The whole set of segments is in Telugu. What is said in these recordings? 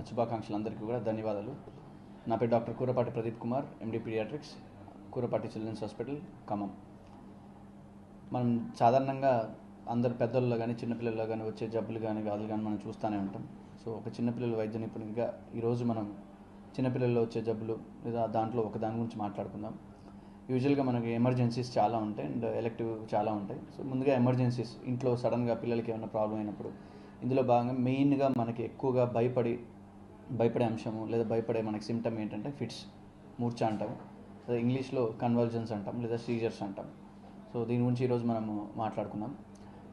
శుభాకాంక్షలు అందరికీ కూడా ధన్యవాదాలు. నా పేరు doctor Kurapati Pradeep Kumar, MD paediatrics, Kurapati children's hospital, Khammam. మనం సాధారణంగా అందరు పెద్దల్లో కానీ చిన్నపిల్లల్లో కానీ వచ్చే జబ్బులు కానీ వ్యాధులు కానీ మనం చూస్తూనే ఉంటాం. సో ఒక చిన్నపిల్లల వైద్య నిపుణుడిగా ఈరోజు మనం చిన్నపిల్లల్లో వచ్చే జబ్బులు లేదా దాంట్లో ఒక దాని గురించి మాట్లాడుకుందాం. యూజువల్గా మనకి ఎమర్జెన్సీస్ చాలా ఉంటాయి అండ్ ఎలెక్టివ్ చాలా ఉంటాయి. సో ముందుగా ఎమర్జెన్సీస్, ఇంట్లో సడన్గా పిల్లలకి ఏమైనా ప్రాబ్లం అయినప్పుడు ఇందులో భాగంగా మెయిన్గా మనకి ఎక్కువగా భయపడే అంశము లేదా భయపడే మనకి సిమ్టమ్ ఏంటంటే ఫిట్స్, మూర్ఛ అంటాం, లేదా ఇంగ్లీష్లో కన్వల్జన్స్ అంటాం లేదా సీజర్స్ అంటాం. సో దీని గురించి ఈరోజు మనము మాట్లాడుకుందాం.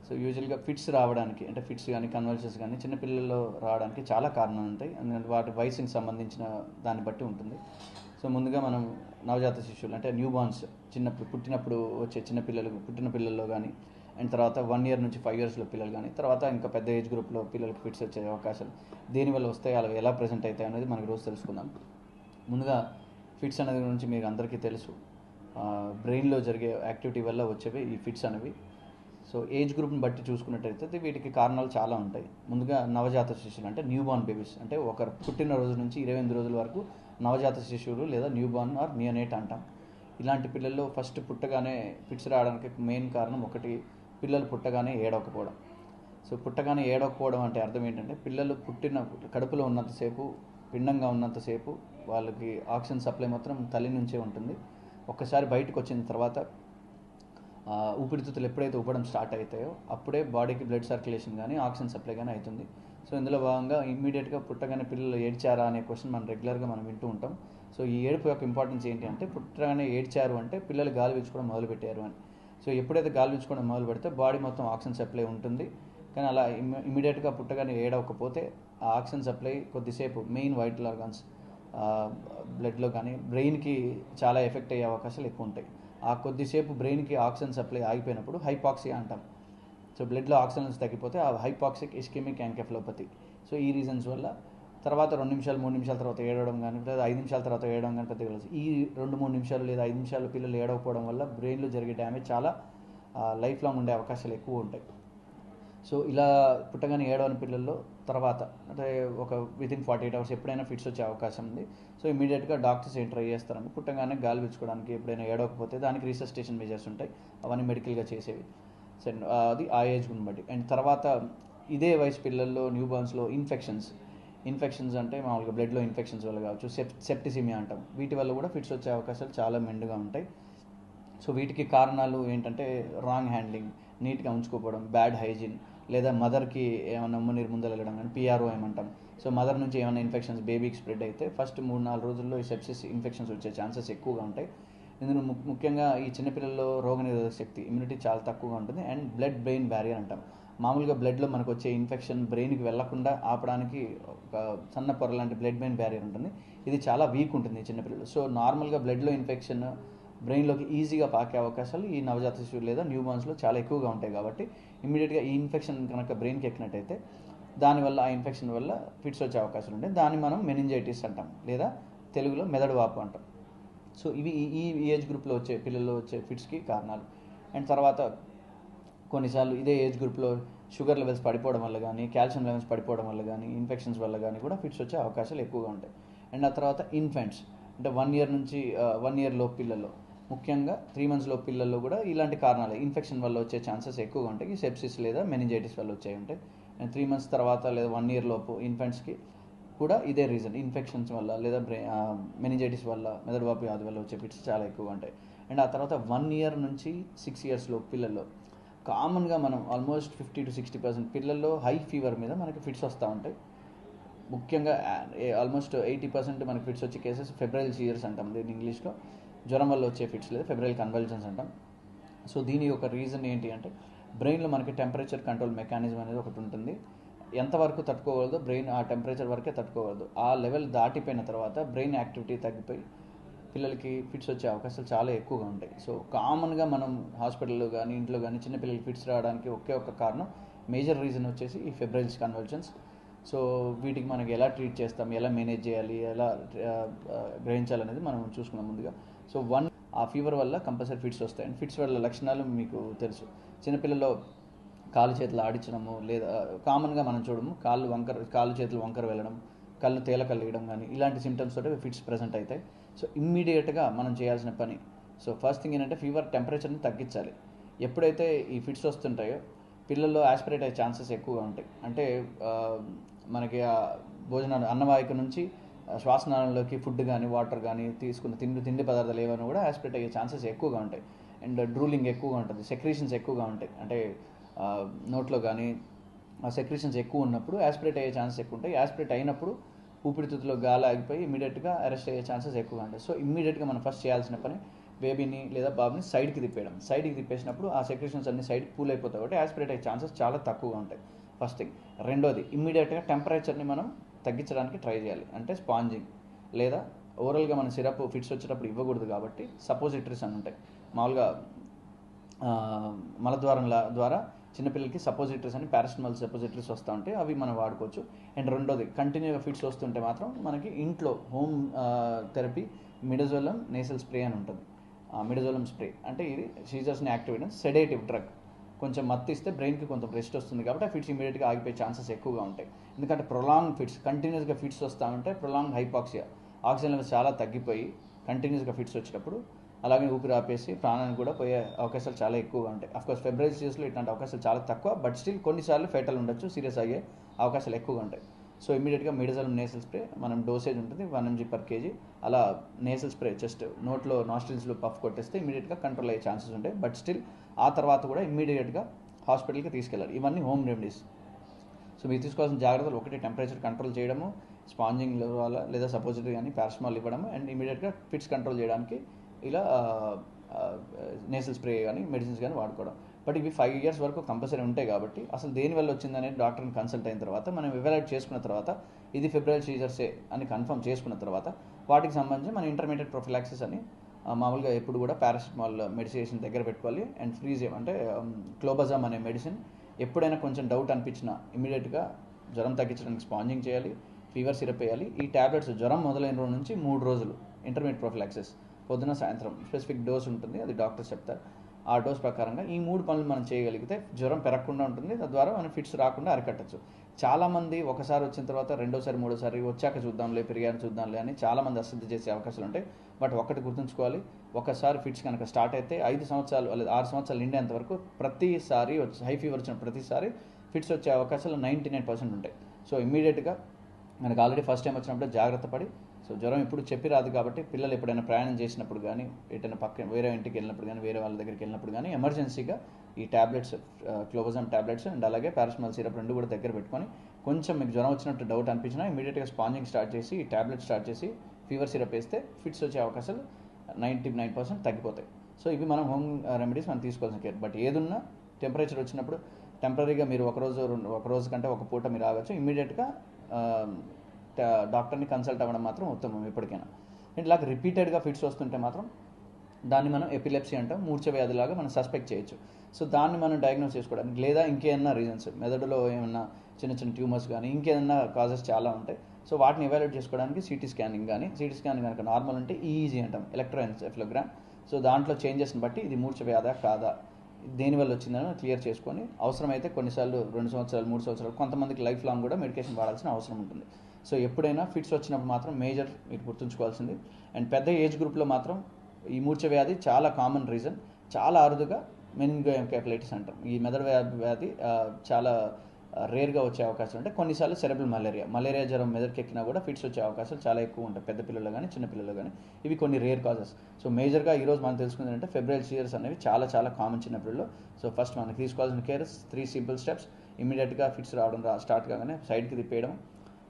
సో యూజువల్గా ఫిట్స్ రావడానికి అంటే ఫిట్స్ కానీ కన్వల్జన్స్ కానీ చిన్నపిల్లల్లో రావడానికి చాలా కారణాలు ఉంటాయి. ఎందుకంటే వాటి వయసుకి సంబంధించిన దాన్ని బట్టి ఉంటుంది. సో ముందుగా మనం నవజాత శిశువులు అంటే న్యూ బార్న్స్, పుట్టినప్పుడు వచ్చే పుట్టిన పిల్లల్లో కానీ అండ్ తర్వాత 1 year నుంచి 5 yearsలో పిల్లలు కానీ తర్వాత ఇంకా పెద్ద ఏజ్ గ్రూప్లో పిల్లలకి ఫిట్స్ వచ్చే అవకాశాలు దేనివల్ల వస్తాయి, అలా ఎలా ప్రజెంట్ అవుతాయి అనేది మనకి రోజు తెలుసుకుందాం. ముందుగా ఫిట్స్ అనేది గురించి మీకు అందరికీ తెలుసు. బ్రెయిన్లో జరిగే యాక్టివిటీ వల్ల వచ్చేవి ఈ ఫిట్స్ అనేవి. సో ఏజ్ గ్రూప్ని బట్టి చూసుకున్నట్టయితే వీటికి కారణాలు చాలా ఉంటాయి. ముందుగా నవజాత శిశువులు అంటే న్యూ బార్న్ బేబీస్, అంటే ఒకరు పుట్టిన రోజు నుంచి 28 రోజుల వరకు నవజాత శిశువులు లేదా న్యూ బార్న్ ఆర్ నియోనేట్ అంటాం. ఇలాంటి పిల్లల్లో ఫస్ట్ పుట్టగానే ఫిట్స్ రావడానికి మెయిన్ కారణం ఒకటి, పిల్లలు పుట్టగానే ఏడవకపోవడం. సో పుట్టగానే ఏడవకపోవడం అంటే అర్థం ఏంటంటే పిల్లలు కడుపులో ఉన్నంతసేపు, పిండంగా ఉన్నంతసేపు వాళ్ళకి ఆక్సిజన్ సప్లై మాత్రం తల్లి నుంచే ఉంటుంది. ఒక్కసారి బయటకు వచ్చిన తర్వాత ఊపిరితిత్తులు ఎప్పుడైతే ఊపడం స్టార్ట్ అవుతాయో అప్పుడే బాడీకి బ్లడ్ సర్క్యులేషన్ కానీ ఆక్సిజన్ సప్లై కానీ అవుతుంది. సో ఇందులో భాగంగా ఇమ్మీడియట్గా పుట్టగానే పిల్లలు ఏడ్చారా అనే క్వశ్చన్ మనం రెగ్యులర్గా వింటూ ఉంటాం. సో ఈ ఏడుపు యొక్క ఇంపార్టెన్స్ ఏంటి అంటే పుట్టగానే ఏడ్చారు అంటే పిల్లలు గాలి పీల్చుకోవడం మొదలుపెట్టారు అని. సో ఎప్పుడైతే గాలి పీల్చుకోవడం మొదలు పెడితే బాడీ మొత్తం ఆక్సిజన్ సప్లై ఉంటుంది. కానీ అలా ఇమ్మీడియట్గా పుట్టగానే ఏడవకపోతే ఆ ఆక్సిజన్ సప్లై కొద్దిసేపు మెయిన్ వైటల్ ఆర్గాన్స్ బ్లడ్లో కానీ బ్రెయిన్కి చాలా ఎఫెక్ట్ అయ్యే అవకాశాలు ఎక్కువ ఉంటాయి. ఆ కొద్దిసేపు బ్రెయిన్కి ఆక్సిజన్ సప్లై ఆగిపోయినప్పుడు హైపాక్సియా అంటాం. సో బ్లడ్లో ఆక్సిజన్ తగ్గిపోతే ఆ హైపాక్సిక్ ఇస్కెమిక్ యాంకెఫలోపతి. సో ఈ రీజన్స్ వల్ల తర్వాత 2 నిమిషాలు 3 నిమిషాల తర్వాత ఏడవడం కానీ లేదా 5 నిమిషాల తర్వాత ఏడవడం కానీ పెద్దగా ఈ 2-3 నిమిషాలు లేదా 5 నిమిషాలు పిల్లలు ఏడవకపోవడం వల్ల బ్రెయిన్లో జరిగే డ్యామేజ్ చాలా లైఫ్ లాంగ్ ఉండే అవకాశాలు ఎక్కువ ఉంటాయి. సో ఇలా పుట్టగానే ఏడవని పిల్లల్లో తర్వాత అంటే ఒక వితిన్ 48 hours ఎప్పుడైనా ఫిట్స్ వచ్చే అవకాశం ఉంది. సో ఇమీడియట్గా డాక్టర్స్ ఏం ట్రై చేస్తారంటే పుట్టగానే గాలి పీల్చుకోవడానికి ఎప్పుడైనా ఏడవకపోతే దానికి రిసస్టేషన్ మెజర్స్ ఉంటాయి, అవన్నీ మెడికల్గా చేసేవి. సో అది ఆ ఏజ్ గుని బట్టి. అండ్ తర్వాత ఇదే వయసు పిల్లల్లో న్యూ బార్న్స్లో ఇన్ఫెక్షన్స్ అంటే మామూలుగా బ్లడ్లో ఇన్ఫెక్షన్స్ వల్ల కావచ్చు, సెప్టిసిమియా అంటాం, వీటి వల్ల కూడా ఫిట్స్ వచ్చే అవకాశాలు చాలా మెండుగా ఉంటాయి. సో వీటికి కారణాలు ఏంటంటే రాంగ్ హ్యాండ్లింగ్, నీట్గా ఉంచుకోకపోవడం, బ్యాడ్ హైజీన్, లేదా మదర్కి ఏమైనా ఉమ్మనీరు ముందర వెళ్ళడం కానీ PRO ఏమంటాం. సో మదర్ నుంచి ఏమైనా ఇన్ఫెక్షన్స్ బేబీకి స్ప్రెడ్ అయితే ఫస్ట్ 3-4 రోజుల్లో ఈ సెప్సిస్ ఇన్ఫెక్షన్స్ వచ్చే ఛాన్సెస్ ఎక్కువగా ఉంటాయి. ఇందులో ముఖ్యంగా ఈ చిన్నపిల్లల్లో రోగనిరోధక శక్తి, ఇమ్యూనిటీ చాలా తక్కువగా ఉంటుంది. అండ్ బ్లడ్ బ్రెయిన్ బ్యారియర్ అంటాం. మామూలుగా బ్లడ్లో మనకు వచ్చే ఇన్ఫెక్షన్ బ్రెయిన్కి వెళ్లకుండా ఆపడానికి ఒక సన్న పొర లాంటి బ్లడ్ బ్రెయిన్ బ్యారియర్ ఉంటుంది. ఇది చాలా వీక్ ఉంటుంది చిన్నపిల్లలు. సో నార్మల్గా బ్లడ్లో ఇన్ఫెక్షన్ బ్రెయిన్లోకి ఈజీగా పాకే అవకాశాలు ఈ నవజాత శిశువులు లేదా న్యూ బార్న్స్లో చాలా ఎక్కువగా ఉంటాయి. కాబట్టి ఇమ్మీడియట్గా ఈ ఇన్ఫెక్షన్ కనుక బ్రెయిన్కి ఎక్కినట్టయితే దానివల్ల ఆ ఇన్ఫెక్షన్ వల్ల ఫిట్స్ వచ్చే అవకాశాలు ఉంటాయి. దాన్ని మనం మెనింజైటిస్ అంటాం లేదా తెలుగులో మెదడు వాపు అంటాం. సో ఇవి ఈ ఏజ్ గ్రూప్లో వచ్చే పిల్లల్లో వచ్చే ఫిట్స్కి కారణాలు. అండ్ తర్వాత కొన్నిసార్లు ఇదే ఏజ్ గ్రూప్లో షుగర్ లెవెల్స్ పడిపోవడం వల్ల కానీ కాల్షియం లెవెల్స్ పడిపోవడం వల్ల కానీ ఇన్ఫెక్షన్స్ వల్ల కానీ కూడా ఫిట్స్ వచ్చే అవకాశాలు ఎక్కువగా ఉంటాయి. అండ్ ఆ తర్వాత ఇన్ఫెంట్స్ అంటే 1 year నుంచి 1 year లోపు పిల్లల్లో, ముఖ్యంగా 3 months లోపు పిల్లల్లో కూడా ఇలాంటి కారణాలు ఇన్ఫెక్షన్ వల్ల వచ్చే ఛాన్సెస్ ఎక్కువగా ఉంటాయి. సెప్సిస్ లేదా మెనింజైటిస్ వల్ల వచ్చే ఉంటాయి. అండ్ 3 months తర్వాత లేదా 1 year లోపు ఇన్ఫెంట్స్కి కూడా ఇదే రీజన్, ఇన్ఫెక్షన్స్ వల్ల లేదా మెనింజైటిస్ వల్ల మెదడు వాపు వ్యాధి వల్ల వచ్చే ఫిట్స్ చాలా ఎక్కువగా ఉంటాయి. అండ్ ఆ తర్వాత 1 year నుంచి 6 years లోపు పిల్లల్లో కామన్గా మనం ఆల్మోస్ట్ 50-60% పిల్లల్లో హై ఫీవర్ మీద మనకి ఫిట్స్ వస్తూ ఉంటాయి. ముఖ్యంగా ఆల్మోస్ట్ 80% మనకి ఫిట్స్ వచ్చే కేసెస్ ఫెబ్రైల్ సీజర్స్ అంటాం, దీన్ని ఇంగ్లీష్లో జ్వరం వల్ల వచ్చే ఫిట్స్ లేదా ఫెబ్రైల్ కన్వల్జన్స్ అంటాం. సో దీని యొక్క రీజన్ ఏంటి అంటే బ్రెయిన్లో మనకి టెంపరేచర్ కంట్రోల్ మెకానిజం అనేది ఒకటి ఉంటుంది. ఎంతవరకు తట్టుకోగలదో బ్రెయిన్ ఆ టెంపరేచర్ వరకే తట్టుకోగలదు. ఆ లెవెల్ దాటిపోయిన తర్వాత బ్రెయిన్ యాక్టివిటీ తగ్గిపోయి పిల్లలకి ఫిట్స్ వచ్చే అవకాశాలు చాలా ఎక్కువగా ఉంటాయి. సో కామన్గా మనం హాస్పిటల్లో కానీ ఇంట్లో కానీ చిన్నపిల్లలకి ఫిట్స్ రావడానికి ఒకే ఒక కారణం, మేజర్ రీజన్ వచ్చేసి ఈ ఫెబ్రైల్స్ కన్వల్జన్స్. సో వీటికి మనకి ఎలా ట్రీట్ చేస్తాం, ఎలా మేనేజ్ చేయాలి, ఎలా గ్రహించాలనేది మనం చూసుకున్నాం ముందుగా. సో ఆ ఫీవర్ వల్ల కంపల్సరీ ఫిట్స్ వస్తాయి. అండ్ ఫిట్స్ వల్ల లక్షణాలు మీకు తెలుసు. చిన్నపిల్లల్లో కాళ్ళు చేతులు ఆడించడము, లేదా కామన్గా మనం చూడము కాళ్ళు చేతులు వంకర వెళ్ళడం, కళ్ళు తేలకలేయడం కానీ ఇలాంటి సిమ్టమ్స్ తోటి ఫిట్స్ ప్రెజెంట్ అవుతాయి. సో ఇమ్మీడియట్గా మనం చేయాల్సిన పని, సో ఫస్ట్ థింగ్ ఏంటంటే ఫీవర్ టెంపరేచర్ని తగ్గించాలి. ఎప్పుడైతే ఈ ఫిట్స్ వస్తుంటాయో పిల్లల్లో ఆస్పిరేట్ అయ్యే ఛాన్సెస్ ఎక్కువగా ఉంటాయి. అంటే మనకి భోజనాలు అన్నవాహిక నుంచి శ్వాసనాళంలోకి ఫుడ్ కానీ వాటర్ కానీ తీసుకున్న తిండి పదార్థాలు ఏమైనా కూడా ఆస్పిరేట్ అయ్యే ఛాన్సెస్ ఎక్కువగా ఉంటాయి. అండ్ డ్రూలింగ్ ఎక్కువగా ఉంటుంది, సెక్రీషన్స్ ఎక్కువగా ఉంటాయి. అంటే నోట్లో కానీ ఆ సెక్రీషన్స్ ఎక్కువ ఉన్నప్పుడు ఆస్పిరేట్ అయ్యే ఛాన్సెస్ ఎక్కువ ఉంటాయి. ఆస్పిరేట్ అయినప్పుడు ఊపిరితిత్తులో గాలి ఆగిపోయి ఇమీడియట్గా అరెస్ట్ అయ్యే ఛాన్సెస్ ఎక్కువగా ఉంటాయి. సో ఇమ్మీడియట్గా మనం ఫస్ట్ చేయాల్సిన పని బేబీని లేదా బాబుని సైడ్కి తిప్పేయడం. సైడ్కి తిప్పేసినప్పుడు ఆ సెక్రేషన్స్ అన్ని సైడ్కి కూల్ అయిపోతాయి కాబట్టి ఆస్పిరేట్ అయ్యే ఛాన్సెస్ చాలా తక్కువగా ఉంటాయి. First thing. రెండోది, ఇమ్మీడియట్గా టెంపరేచర్ని మనం తగ్గించడానికి ట్రై చేయాలి. అంటే స్పాంజింగ్ లేదా ఓవరాల్గా మన సిరప్ ఫిట్స్ వచ్చేటప్పుడు ఇవ్వకూడదు కాబట్టి సపోజిటరీస్ అని ఉంటాయి. మామూలుగా మలద్వారం ద్వారా చిన్నపిల్లలకి సపోజిటరీస్ అని పారాసిటమాల్ సపోజిటరీస్ వస్తూ ఉంటాయి, అవి మనం వాడుకోవచ్చు. అండ్ రెండోది, కంటిన్యూగా ఫిట్స్ వస్తుంటే మాత్రం మనకి ఇంట్లో హోమ్ థెరపీ మిడజోలం నేసల్ స్ప్రే అని ఉంటుంది. మిడజోలం స్ప్రే అంటే ఇది సీజర్స్ని యాక్టివేట్ సెడేటివ్ డ్రగ్. కొంచెం మత్తు ఇస్తే బ్రెయిన్కి కొంచెం రెస్ట్ వస్తుంది కాబట్టి ఆ ఫిట్స్ ఇమీడియట్గా ఆగిపోయే ఛాన్సెస్ ఎక్కువగా ఉంటాయి. ఎందుకంటే ప్రొలాంగ్ ఫిట్స్, కంటిన్యూస్గా ఫిట్స్ వస్తూ ఉంటే ప్రొలాంగ్ హైపాక్సియా, ఆక్సిజన్ లెవెల్స్ చాలా తగ్గిపోయి కంటిన్యూస్గా ఫిట్స్ వచ్చేటప్పుడు అలాగే ఊపిరి ఆపేసి ప్రాణానికి కూడా పోయే అవకాశాలు చాలా ఎక్కువగా ఉంటాయి. అఫ్కోర్స్ ఫెబ్రవరి సీజన్స్లో ఇట్లాంటి అవకాశాలు చాలా తక్కువ, బట్ స్టిల్ కొన్నిసార్లు ఫెటల్ ఉండొచ్చు, సీరియస్ అయ్యే అవకాశాలు ఎక్కువగా ఉంటాయి. సో ఇమీడియట్గా మిడజోలం నేసల్ స్ప్రే, మనం డోసేజ్ ఉంటుంది 1 mg per kg, అలా నేసల్ స్ప్రే జస్ట్ నోట్లో నాస్ట్రిల్స్లో పఫ్ కొట్టేస్తే ఇమీడియట్గా కంట్రోల్ అయ్యే ఛాన్సెస్ ఉంటాయి. బట్ స్టిల్ ఆ తర్వాత కూడా ఇమీడియట్గా హాస్పిటల్కి తీసుకెళ్ళాలి. ఇవన్నీ హోమ్ రెమెడీస్. సో మీరు తీసుకోవాల్సిన జాగ్రత్తలు, ఒకటి టెంపరేచర్ కంట్రోల్ చేయడము, స్పాంజింగ్ వల్ల లేదా సపోజిటరీ కానీ పారాసిటమాల్ ఇవ్వడము, అండ్ ఇమీడియట్గా ఫిట్స్ కంట్రోల్ చేయడానికి ఇలా నేసల్ స్ప్రే కానీ మెడిసిన్స్ కానీ వాడుకోవడం. బట్ ఇవి 5 years వరకు కంపల్సరీ ఉంటాయి కాబట్టి అసలు దేనివల్ల వచ్చిందనేది డాక్టర్ని కన్సల్ట్ అయిన తర్వాత మనం ఎవాల్యుయేట్ చేసుకున్న తర్వాత ఇది ఫెబ్రవరి సీజర్సే అని కన్ఫర్మ్ చేసుకున్న తర్వాత వాటికి సంబంధించి మన ఇంటర్మీడియట్ ప్రొఫిలాక్సిస్ అని మామూలుగా ఎప్పుడు కూడా పారాసిటమాల్ మెడిసిన్ దగ్గర పెట్టుకోవాలి. అండ్ ఫ్రీజియం అంటే క్లోబజామ్ అనే మెడిసిన్ ఎప్పుడైనా కొంచెం డౌట్ అనిపించినా ఇమీడియట్గా జ్వరం తగ్గించడానికి స్పాంజింగ్ చేయాలి, ఫీవర్ సిరప్ వేయాలి. ఈ ట్యాబ్లెట్స్ జ్వరం మొదలైన రోజు నుంచి 3 రోజులు ఇంటర్మీడియట్ ప్రొఫిలాక్సిస్, పొద్దున సాయంత్రం స్పెసిఫిక్ డోస్ ఉంటుంది, అది డాక్టర్ చెప్తారు. ఆ డోస్ ప్రకారంగా ఈ 3 పనులు మనం చేయగలిగితే జ్వరం పెరగకుండా ఉంటుంది, తద్వారా మనం ఫిట్స్ రాకుండా అరికట్టచ్చు. చాలామంది ఒకసారి వచ్చిన తర్వాత రెండోసారి మూడోసారి వచ్చాక చూద్దాంలే, పెరిగాను చూద్దాంలే అని చాలామంది అశ్రద్ధ చేసే అవకాశాలు ఉంటాయి. బట్ ఒకటి గుర్తుంచుకోవాలి, ఒకసారి ఫిట్స్ కనుక స్టార్ట్ అయితే 5 సంవత్సరాలు లేదా 6 సంవత్సరాలు నిండేంత వరకు ప్రతిసారి హై ఫీవర్ వచ్చిన ప్రతిసారి ఫిట్స్ వచ్చే అవకాశాలు 99% ఉంటాయి. సో ఇమ్మీడియట్గా మనకు ఆల్రెడీ ఫస్ట్ టైం వచ్చినప్పుడు జాగ్రత్త పడి, సో జ్వరం ఇప్పుడు చెప్పి రాదు కాబట్టి పిల్లలు ఎప్పుడైనా ప్రయాణం చేసినప్పుడు కానీ, ఎటైనా పక్కన వేరే ఇంటికి వెళ్ళినప్పుడు కానీ, వేరే వాళ్ళ దగ్గరికి వెళ్ళినప్పుడు కానీ ఎమర్జెన్సీగా ఈ ట్యాబ్లెట్స్, క్లోబజామ్ ట్యాబ్లెట్స్ అండ్ అలాగే పారాసిటమాల్ సిరప్ 2 కూడా దగ్గర పెట్టుకొని, కొంచెం మీకు జ్వరం వచ్చినట్టు డౌట్ అనిపించినా ఇమీడియట్గా స్పాంజింగ్ స్టార్ట్ చేసి ఈ ట్యాబ్లెట్ స్టార్ట్ చేసి ఫీవర్ సిరప్ వేస్తే ఫిట్స్ వచ్చే అవకాశాలు 99% తగ్గిపోతాయి. సో ఇవి మనం హోమ్ రెమెడీస్ మనం తీసుకోవాల్సిన కేర్. బట్ ఏదున్నా టెంపరేచర్ వచ్చినప్పుడు టెంపరీగా మీరు ఒక రోజు కంటే ఒక పూట మీరు ఆగచ్చు, ఇమీడియట్గా డాక్టర్ని కన్సల్ట్ అవ్వడం మాత్రం ఉత్తమం ఎప్పటికైనా. ఇట్లాగ రిపీటెడ్గా ఫిట్స్ వస్తుంటే మాత్రం దాన్ని మనం ఎపిలెప్సీ అంటాం, మూర్ఛ వ్యాధిలాగా మనం సస్పెక్ట్ చేయొచ్చు. సో దాన్ని మనం డయాగ్నోస్ చేసుకోవడానికి లేదా ఇంకేమన్నా రీజన్స్, మెదడులో ఏమన్నా చిన్న చిన్న ట్యూమర్స్ కానీ ఇంకేదన్నా కాజెస్ చాలా ఉంటాయి. సో వాటిని ఎవాల్యుయేట్ చేసుకోవడానికి సిటీ స్కానింగ్ కనుక నార్మల్ అంటే ఈజీ అంటాం, ఎలక్ట్రోఎన్సెఫలోగ్రామ్. సో దాంట్లో చేంజెస్ని బట్టి ఇది మూర్ఛ వ్యాధా కాదా, దేనివల్ల వచ్చిందని క్లియర్ చేసుకొని అవసరమైతే కొన్నిసార్లు 2 సంవత్సరాలు 3 సంవత్సరాలు, కొంతమందికి లైఫ్ లాంగ్ కూడా మెడికేషన్ వాడాల్సిన అవసరం ఉంటుంది. సో ఎప్పుడైనా ఫిట్స్ వచ్చినప్పుడు మాత్రం మేజర్ మీరు గుర్తుంచుకోవాల్సింది. అండ్ పెద్ద ఏజ్ గ్రూప్లో మాత్రం ఈ మూర్ఛ వ్యాధి చాలా కామన్ రీజన్, చాలా అరుదుగా మెనింగోఎన్కెఫలైటిస్ అంటాం. ఈ మెదడు వ్యాధి చాలా రేర్గా వచ్చే అవకాశం ఉంటాయి. కొన్నిసార్లు సెరెబ్రల్ మలేరియా జ్వరం మెదడుకి ఎక్కినా కూడా ఫిట్స్ వచ్చే అవకాశాలు చాలా ఎక్కువ ఉంటాయి, పెద్ద పిల్లలు కానీ చిన్నపిల్లలు కానీ. ఇవి కొన్ని రేర్ కాజెస్. సో మేజర్గా ఈరోజు మనం తెలుసుకుంది అంటే ఫెబ్రవరి సీజర్స్ అనేవి చాలా చాలా కామన్ చిన్నపిల్లలు. సో ఫస్ట్ మనకి తీసుకోవాల్సిన కేర్ 3 సింపుల్ స్టెప్స్. ఇమీడియట్గా ఫిట్స్ రావడం స్టార్ట్ కాగానే సైడ్కి తిప్పేయడం,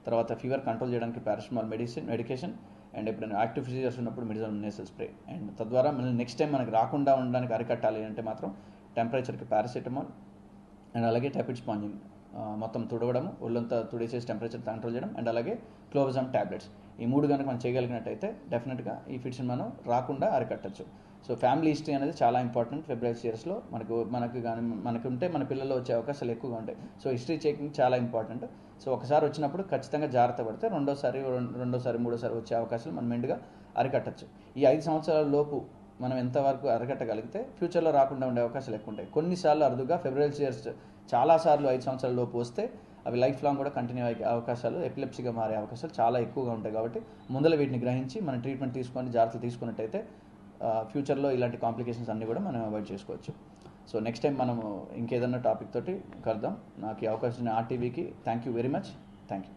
తర్వాత ఫీవర్ కంట్రోల్ చేయడానికి పారాసిటమాల్ మెడికేషన్, అండ్ ఎప్పుడైనా యాక్టివ్ సీజర్స్ ఉన్నప్పుడు మిడజోలం నేసల్ స్ప్రే. అండ్ తద్వారా మళ్ళీ నెక్స్ట్ టైం మనకి రాకుండా ఉండడానికి అరికట్టాలి అంటే మాత్రం టెంపరేచర్కి పారాసిటమాల్ అండ్ అలాగే టైఫాయిడ్ స్పాంజింగ్ మొత్తం తుడవడం, ఒళ్ళంతా తుడిచేసి టెంపరేచర్ కంట్రోల్ చేయడం, అండ్ అలాగే క్లోబజామ్ ట్యాబ్లెట్స్. ఈ 3 కనుక మనం చేయగలిగినట్టయితే డెఫినెట్గా ఈ ఫిట్స్ని మనం రాకుండా అరికట్టచ్చు. సో ఫ్యామిలీ హిస్టరీ అనేది చాలా ఇంపార్టెంట్. ఫెబ్రవరి ఇయర్స్లో మనకు ఉంటే మన పిల్లల్లో వచ్చే అవకాశాలు ఎక్కువగా ఉంటాయి. సో హిస్టరీ చెకింగ్ చాలా ఇంపార్టెంట్. సో ఒకసారి వచ్చినప్పుడు ఖచ్చితంగా జాగ్రత్త పడితే రెండోసారి మూడోసారి వచ్చే అవకాశాలు మనం మెండుగా అరికట్టచ్చు. ఈ 5 సంవత్సరాల లోపు మనం ఎంతవరకు అరికట్టగలిగితే ఫ్యూచర్లో రాకుండా ఉండే అవకాశాలు ఎక్కువ ఉంటాయి. కొన్నిసార్లు అరుదుగా ఫెబ్రవరి ఇయర్స్ చాలాసార్లు 5 సంవత్సరాల లోపు వస్తే అవి లైఫ్ లాంగ్ కూడా కంటిన్యూ అయ్యే అవకాశాలు, ఎపిలెప్సీగా మారే అవకాశాలు చాలా ఎక్కువగా ఉంటాయి. కాబట్టి ముందర వీటిని గ్రహించి మనం ట్రీట్మెంట్ తీసుకొని జాగ్రత్తలు తీసుకున్నట్టయితే ఫ్యూచర్లో ఇలాంటి కాంప్లికేషన్స్ అన్నీ కూడా మనం అవాయిడ్ చేసుకోవచ్చు. సో నెక్స్ట్ టైం మనము ఇంకేదన్నా టాపిక్ తోటి కలుద్దాం. నాకు ఈ అవకాశం ఆర్టీవీకి thank you very much. Thank you.